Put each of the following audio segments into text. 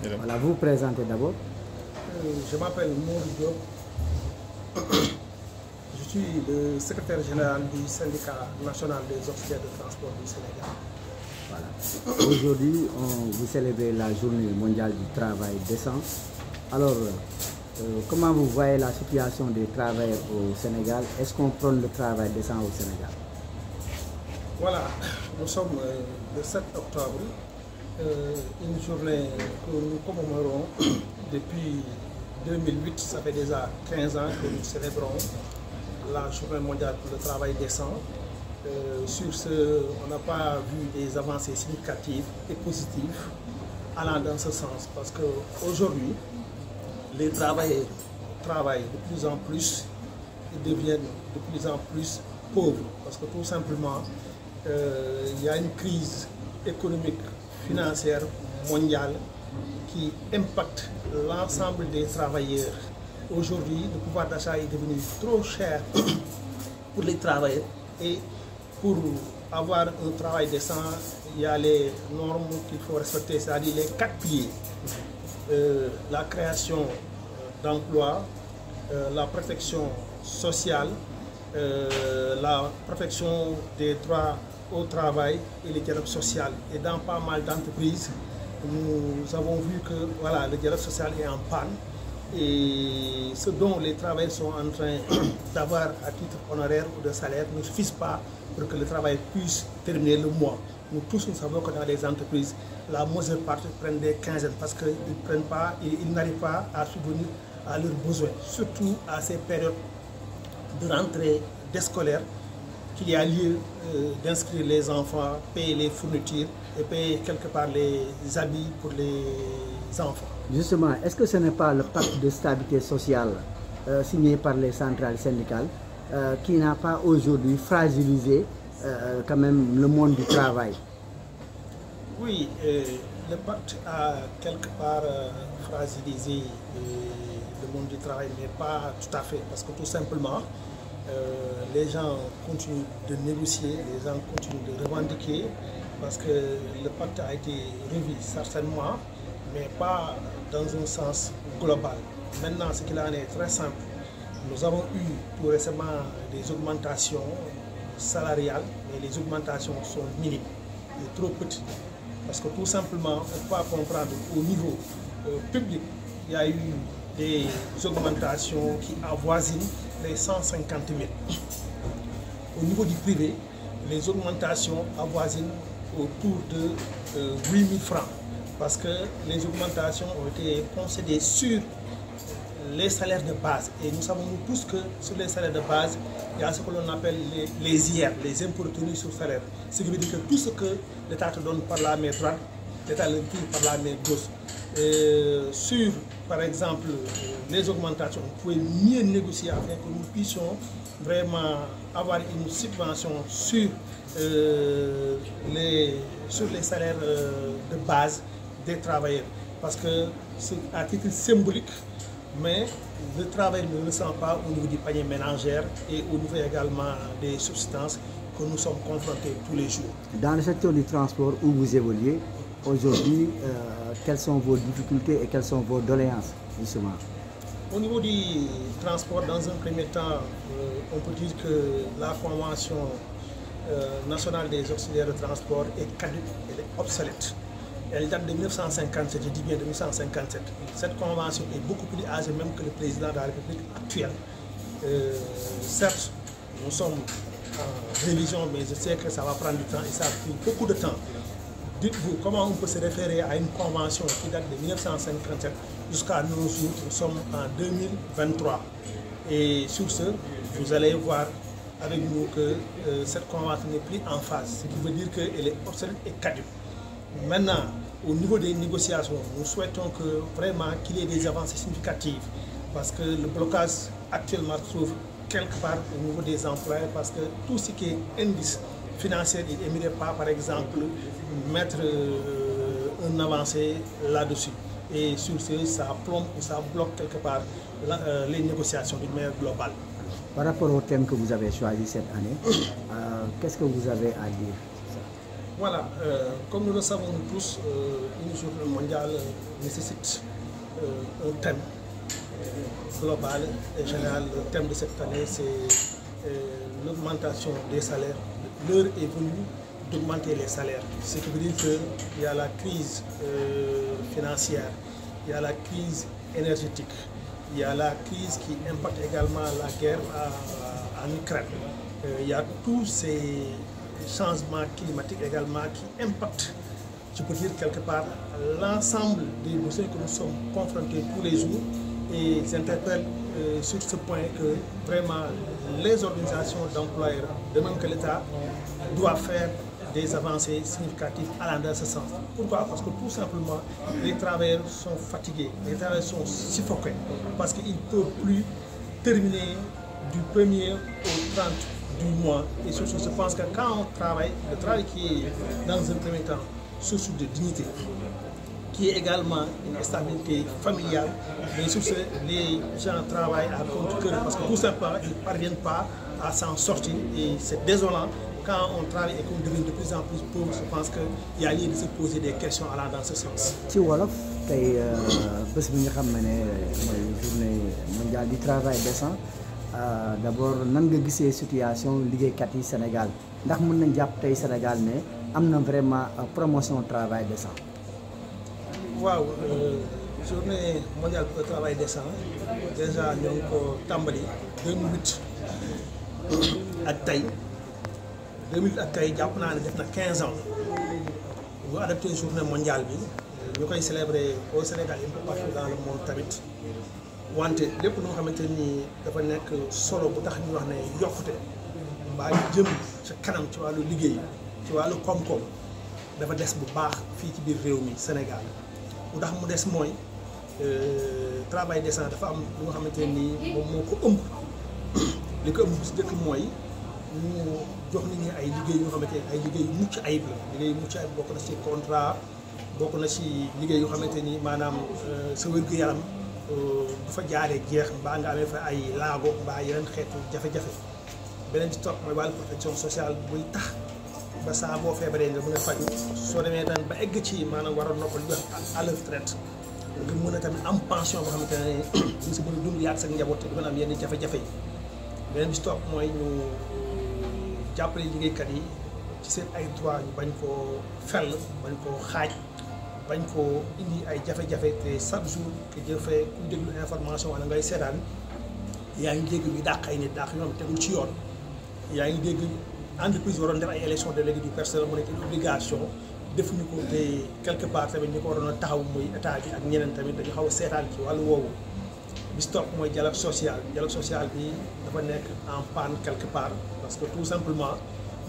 Voilà, vous vous présentez d'abord. Je m'appelle Mour Diop. Je suis le secrétaire général du syndicat national des auxiliaires de transport du Sénégal. Voilà. Aujourd'hui, vous célébrez la journée mondiale du travail décent. Alors, comment vous voyez la situation des travailleurs au Sénégal? Est-ce qu'on prône le travail décent au Sénégal? Voilà, nous sommes le 7 octobre, une journée que nous commémorons depuis 2008, ça fait déjà 15 ans que nous célébrons la journée mondiale pour le travail décent. Sur ce, on n'a pas vu des avancées significatives et positives allant dans ce sens, parce qu'aujourd'hui, les travailleurs travaillent de plus en plus et deviennent de plus en plus pauvres, parce que tout simplement, il y a une crise économique, financière, mondiale qui impacte l'ensemble des travailleurs. Aujourd'hui, le pouvoir d'achat est devenu trop cher pour les travailleurs et pour avoir un travail décent, il y a les normes qu'il faut respecter, c'est-à-dire les 4 piliers. La création d'emplois, la protection sociale, la protection des droits au travail et le dialogue social. Et dans pas mal d'entreprises, nous avons vu que voilà, le dialogue social est en panne et ce dont les travailleurs sont en train d'avoir à titre honoraire ou de salaire ne suffisent pas pour que le travail puisse terminer le mois. Nous tous, nous savons que dans les entreprises, la majeure partie prennent des quinzaines parce qu'ils n'arrivent pas à subvenir à leurs besoins, surtout à ces périodes de rentrée des scolaires, qu'il y a lieu d'inscrire les enfants, payer les fournitures et payer quelque part les habits pour les enfants. Justement, est-ce que ce n'est pas le pacte de stabilité sociale signé par les centrales syndicales qui n'a pas aujourd'hui fragilisé quand même le monde du travail? Oui, le pacte a quelque part fragilisé le monde du travail, mais pas tout à fait, parce que tout simplement, les gens continuent de négocier, les gens continuent de revendiquer, parce que le pacte a été revu certainement, mais pas dans un sens global. Maintenant, ce qu'il en est très simple. Nous avons eu tout récemment des augmentations salariales, mais les augmentations sont minimes et trop petites. Parce que tout simplement, on peut comprendre au niveau public, il y a eu des augmentations qui avoisinent les 150 000. Au niveau du privé, les augmentations avoisinent autour de 8 000 francs. Parce que les augmentations ont été concédées sur les salaires de base. Et nous savons tous que sur les salaires de base, il y a ce que l'on appelle les IR, les impôts retenus sur salaire. Ce qui veut dire que tout ce que l'État te donne par la main droite, l'État le tire par la main gauche. Sur, par exemple, les augmentations, vous pouvez mieux négocier afin que nous puissions vraiment avoir une subvention sur les salaires de base des travailleurs. Parce que c'est à titre symbolique, mais le travail ne le ressent pas au niveau du panier ménagère et au niveau également des substances que nous sommes confrontés tous les jours. Dans le secteur du transport où vous évoluez, aujourd'hui, quelles sont vos difficultés et quelles sont vos doléances, justement? Au niveau du transport, dans un premier temps, on peut dire que la Convention nationale des auxiliaires de transport est caduque, elle est obsolète. Elle date de 1957, je dis bien de 1957. Cette convention est beaucoup plus âgée même que le président de la République actuelle. Certes, nous sommes en révision, mais je sais que ça va prendre du temps et ça a pris beaucoup de temps. Dites-vous, comment on peut se référer à une convention qui date de 1957 jusqu'à nos jours, nous sommes en 2023. Et sur ce, vous allez voir avec nous que cette convention n'est plus en phase, ce qui veut dire qu'elle est obsolète et caduque. Maintenant, au niveau des négociations, nous souhaitons que vraiment qu'il y ait des avancées significatives parce que le blocage actuellement se trouve quelque part au niveau des employés parce que tout ce qui est indice financier, il n'aimerait pas, par exemple, mettre un avancé là-dessus. Et sur ce, ça plombe ou ça bloque quelque part les négociations d'une manière globale. Par rapport au thème que vous avez choisi cette année, qu'est-ce que vous avez à dire? Voilà, comme nous le savons tous, une journée mondiale nécessite un thème global et général. Le thème de cette année, c'est l'augmentation des salaires. L'heure est venue d'augmenter les salaires. Ce qui veut dire qu'il y a la crise financière, il y a la crise énergétique, il y a la crise qui impacte également la guerre en Ukraine. Il y a tous ces changements climatiques également qui impactent, je peux dire quelque part, l'ensemble des besoins que nous sommes confrontés tous les jours et j'interpelle sur ce point que vraiment les organisations d'employeurs, de même que l'État, doivent faire des avancées significatives allant dans ce sens. Pourquoi? Parce que tout simplement, les travailleurs sont fatigués, les travailleurs sont suffoqués, parce qu'ils ne peuvent plus terminer du 1er au 30 du mois. Et surtout, je pense que quand on travaille, le travail qui est dans un premier temps source de dignité, qui est également une stabilité familiale, mais sur ce, les gens travaillent à contre-cœur parce que tout simplement, ils ne parviennent pas à s'en sortir et c'est désolant. Quand on travaille et qu'on devient de plus en plus pauvre, je pense qu'il y a lieu de se poser des questions allant dans ce sens. ci wolof tey bés bi nga xam ne mooy journée mondiale du travail décent d'abord nan nga gisee situation liggéeykat yi Sénégal ndax mën nañ jàpp tey Sénégal ne am na vraiment promotion travail décent. waaw journée mondiale pour le travail décent déjà ñoo ngi ko tàmbali 2008 ak tey. 2008 ak tey jàpp naa ne def na 15 ans ñu adopté journée mondiale bi ñu koy célébrer au Sénégal un peu partout dans le monde tamit wante lépp lu nga xamante ni dafa nekk solo bu tax ñu wax ne yokkute mbaa ñu jëm ci kanam ci wàllu liggéey ci wàllu koom-koom dafa des bu baax fii ci biir réew mi Sénégal lu tax mu des mooy travail décent dafa am lu nga xamante ni moom moo ko ëmb li ko ëmb si dëkk mooy ñu jox nit ñi ay liggéey yoo xamante ne ay liggéey yu mucc ayib la liggéey yu mucc ayib bokk na ci contrat bokk na ci liggéey yoo xamante ni maanaam sa wér-gu-yaram du fa jaaree jeex mbaa nga amee fa ay laago mbaa yeneen xeetu jafe-jafe beneen ci topp mooy wàllu protection sociale buy tax ba saa boo feebaree nga mën a faju soo demee tan ba egg ci maanaam war a noppal jox à la retraite nga mën a tamit am pension boo xamante ne ñu si mën a dund yaag sa njaboot te du mën a am yenn jafe-jafe yi beneen bi ci topp mooy ñu jàppale liggéeykat yi ci seen ay droit ñu bañ koo fell bañ koo xaaj bañ koo indi ay jafe-jafe te chaque jour que jëfee ku déglu information wala ngay seetaan yaa ngi dégg ñu dàq ay nit dàq ñoom tegul ci yoon yaa ngi dégg entreprise waroon def ay élection délégué du personnel mu nekk une obligation defuñu ko te quelque part tamit ñu ko waroon a taxaw muy état bi ak ñeneen tamit dañu xaw a seetaan ci wàllu woowu bis topp mooy dialogue social bi dafa nekk en panne quelque part parce que tout simplement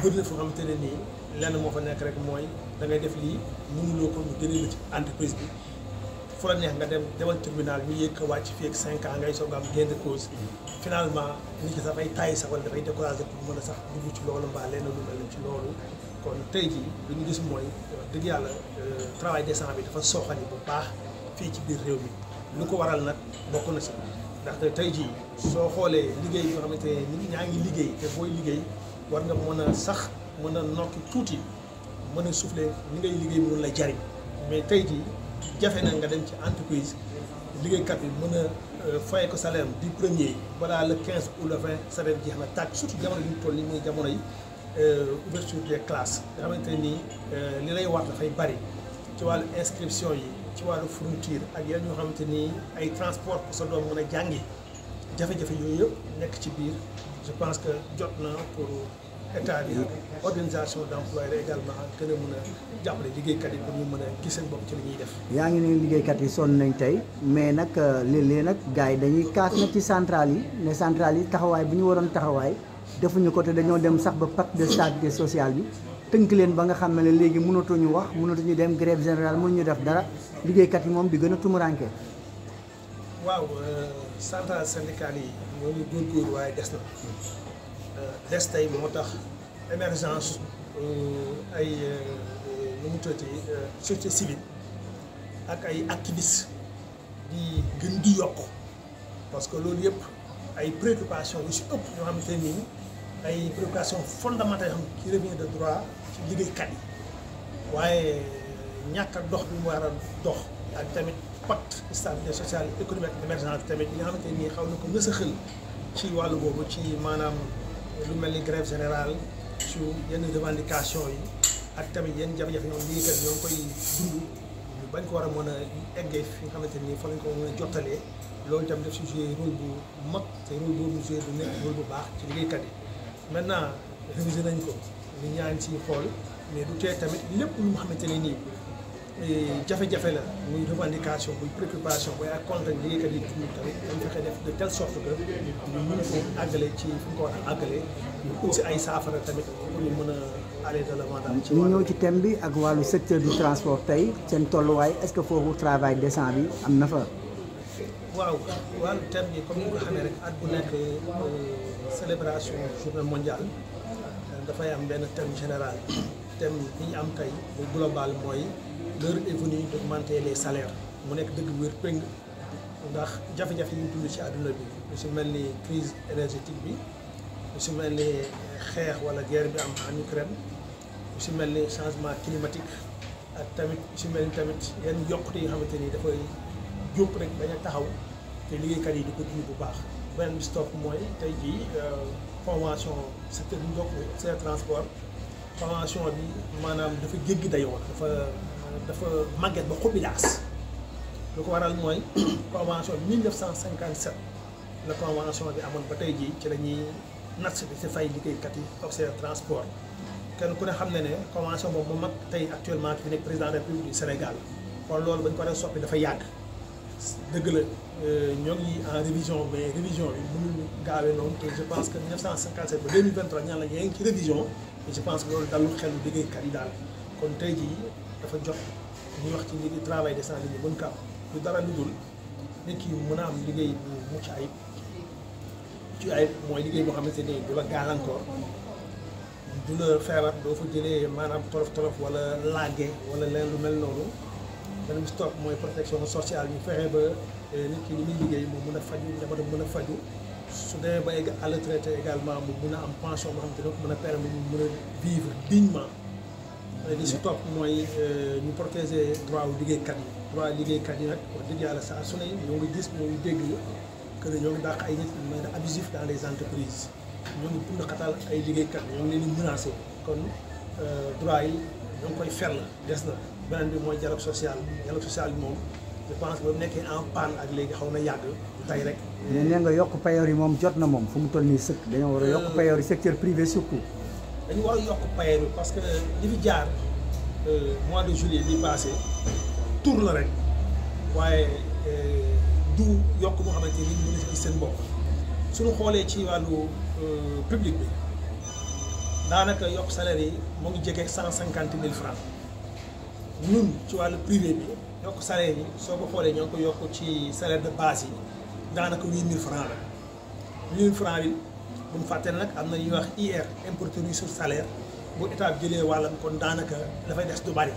bëri na foo xamante ne nii lenn moo fa nekk rek mooy da ngay def lii mënuloo ko ñu jëlee la ci entreprise bi fu la neex nga demal tribunal ñu yëg ko wàcc fii ak 5 ans ngay soog am gain de cause finalement nit ki sax dafay taay sax wala dafay découragé pour mën a sax dugg ci loolu mbaa lenn lu mel ci loolu kon tey jii li ñu gis mooy dëgg yàlla travail décent bi dafa sooxani bu baax fii ci biir réew mi lu ko waral nag bokk na si ndaxte tey jii soo xoolee liggéey bi nga xamante ne nit ñaa ngi liggéey te booy liggéey war nga mën a sax mën a nokki tuuti mën a soufflé li ngay liggéey mënul la jariñ mais tey jii jafe na nga dem ci entreprise liggéeykat bi mën a fay ko salaire du premier balaa le 15 ou le 20 salaire jeex na tàkk surtout jamono bi ñu toll nii muy jamono yi ouverture des classes nga xamante nii li lay war dafay bari ci wàllu inscription yi ci wàllu fourniture ak yeneen ñoo xamante ni ay transport pour sa doom mën a jàngi jafe-jafe yooyu yëpp nekk ci biir je pense que jot na pour état bi organisation d'employeurs également gën a mën a jàppale liggéeykat yi pour ñu mën a gis seen bopp ci li ñuy def. yaa ngi ne liggéeykat yi sonn nañ tey mais nag léeg-léeg nag gars yi dañuy kaas na ci centrale yi ne centrale yi taxawaay bu ñu waroon taxawaay defuñu ko te dañoo dem sax ba pacte de stabilité sociale bi tënk leen ba nga xam ne léegi mënatuñu wax mënatuñu dem grève générale mënuñu def dara liggéeykat yi moom di gën a tumuranke. waaw centrale syndicale yi ñoo ngi góorgóorlu waaye des na des tey moo tax émergence ay nu mu tuddati société civile ak ay activistes di gën di yokk parce que loolu yëpp ay préoccupations yu si ëpp ñoo xamante nii ay préoccupations fondamentales yoo xam qui revient de droit ci liggéeykat yi waaye ñàkk a dox bi mu war a dox ak tamit pacte stabilité sociale économique émergente tamit li nga xamante nii xaw na ko ngës a xël ci wàllu boobu ci maanaam lu mel ni grève générale su yenn revendication yi ak tamit yenn jafe-jafe ñoom liggéeykat ñoo ngi koy dund ñu bañ ko war a mën a eggee fi nga xamante nii fa lañ ko mën a jottalee loolu tamit daf si joué rôle bu mag te rôle boobu mu joué du nekk rôle bu baax ci liggéeykat yi maintenant révisé nañ ko nit ñaa ngi siy xool mais du tee tamit lépp lu nga xamante ne nii jafe-jafe la muy revendication muy préoccupation muy ak contrainte liggéeykat yi dund tamit dañ fexe def de telle sorte que ñu mën ko àggale ci fi ñu ko war a àggale ñu ut si ay saafara tamit pour ñu mën a aller de l'avant daal ci ñu ñëw ci thème bi ak wàllu secteur du transport tey seen tolluwaay est-ce que foofu travail décent bi am na fa. waaw wàllu thème bi comme ni nga ko xamee rek at bu nekk célébration journée mondiale dafay am benn thème général thème bi ñu am tey bu global mooy l'heure est venue d'augmenter les salaires mu nekk dëgg wér péng ndax jafe-jafe yi ñu dund ci àdduna bi lu si mel ni crise énergétique bi lu si mel ni xeex wala guerre bi am en Ukraine lu si mel ni changement climatique ak tamit lu si mel ni tamit yenn yokkute yi nga xamante ni dafay jóg rek bañ a taxaw te liggéeykat yi di ko dund bu baax beneen bi stop mooy tey jii convention secteur bi bokk c'est transport convention bi maanaam dafa jéggi dayoo dafa màgget ba xubbi daas lu ko waral mooy convention bi 1957 la convention bi amoon ba tey jii ci la ñuy nat bi si fay liggéeykat yi auxiliaire transport kenn ku ne xam ne convention boobu moom mag tey actuellement ki nekk président de la République du Sénégal kon loolu bañ ko war a soppi dafa yàgg dëgg la ñoo ngi en révision mais révision bi mënul gaawee noonu te je pense que 1957 ba 2023 ñaan la ñee ngi ci révision et je pense que loolu dalul xelu liggéeykat yi daal kon tey jii dafa jot ñuy wax ci liggéey travail décent li ñu mën ko am lu dara lu dul nit ki mën a am liggéey bu mucc ayib mooy liggéey boo xamante ni du la gàllankoor du la feebar doo fa jëlee maanaam tolof wala laage wala leen lu mel noonu beneen bi stop mooy protection sociale ñu fexe ba nit ki li muy liggéey mu mën a faju njabootam mën a faju su demee ba egg à la retraite également mu mën a am pension boo xamante ne mën a permettre mu mën a vivre dignement li si topp mooy ñu protéger droit wu liggéeykat yi droit liggéeykat yi nag wax dëgg yàlla saa su ne ñoo ngi gis ñoo ngi dégg que ne ñoo ngi dàq ay nit mais de abusif dans les entreprises ñoo ngi bund xatal ay liggéeykat ñoo ngi leen di menacé kon droit yi ñoo ngi koy fer la des na beneen bi mooy dialogue social bi moom je pense ba mu nekkee en panne ak léegi xaw na yàgg tey rek. mais nee nga yokk payoor yi moom jot na moom fu mu toll nii sëkk dañoo war a yokk payoor yi secteur privé surtout. dañu war a yokk payoor yi parce que li fi jaar mois de juillet bi passé tour la rek waaye du yokk moo xamante ni mën na ci gis seen bopp suñu xoolee ci wàllu public bi daanaka yokk salaire yi moo ngi jege 150 000 francs ñun ci wàllu privé bi yokk salaire yi soo ko xoolee ñoo ngi ko yokk ci salaire de base yi daanaka 8000 francs la 8000 francs bi bu mu fàtte nag am na ñuy wax IR impôt sur salaire bu état bi jëlee wàllam kon daanaka dafay des du bari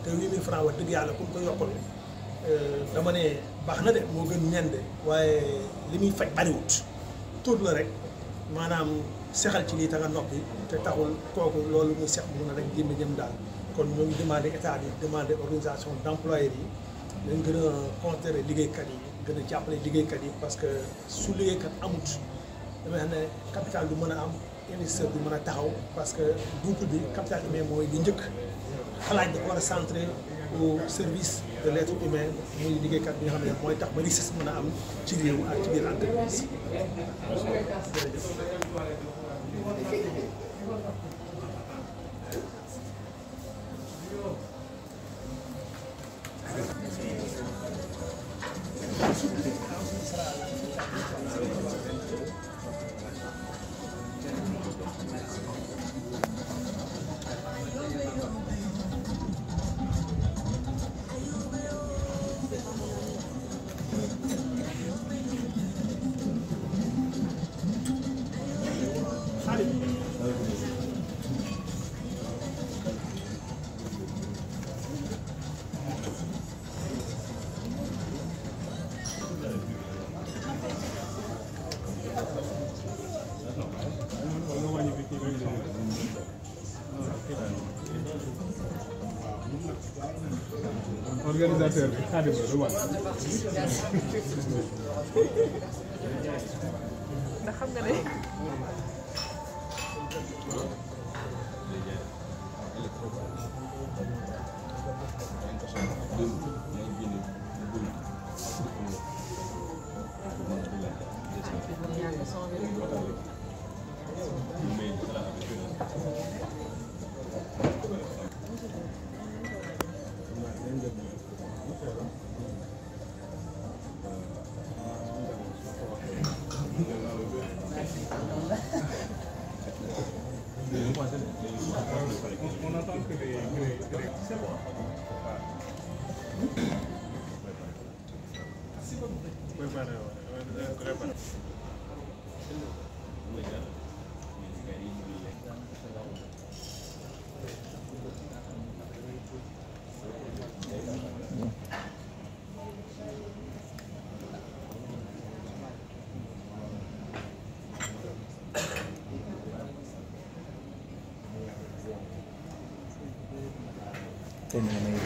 te 8000 francs wax dëgg yàlla pour ko yokkal dama ne baax na de moo gën ñen de waaye li muy faj bariwut tur la rek maanaam sexal ci lii ta nga noppi te taxul kooku loolu muy sex mun na rek jéem jëm daal kon ñoo ngi demandé état yi demandé organisation d'employeurs yi nañ gën a considéré liggéeykat yi gën a jàppale liggéeykat yi parce que su liggéeykat amut damay xam ne capital du mën a am investisseur du mën a taxaw parce que boucle bi capital humain mooy li njëkk xalaat dafa war a centré au service de l'être humain muy liggéeykat bi nga xam ne mooy tax ba richesse mën a am ci réew ak ci biir entreprise. organisateur bi Khadim la du man. ndax xam nga ne. On attend que les c'est bon. Termina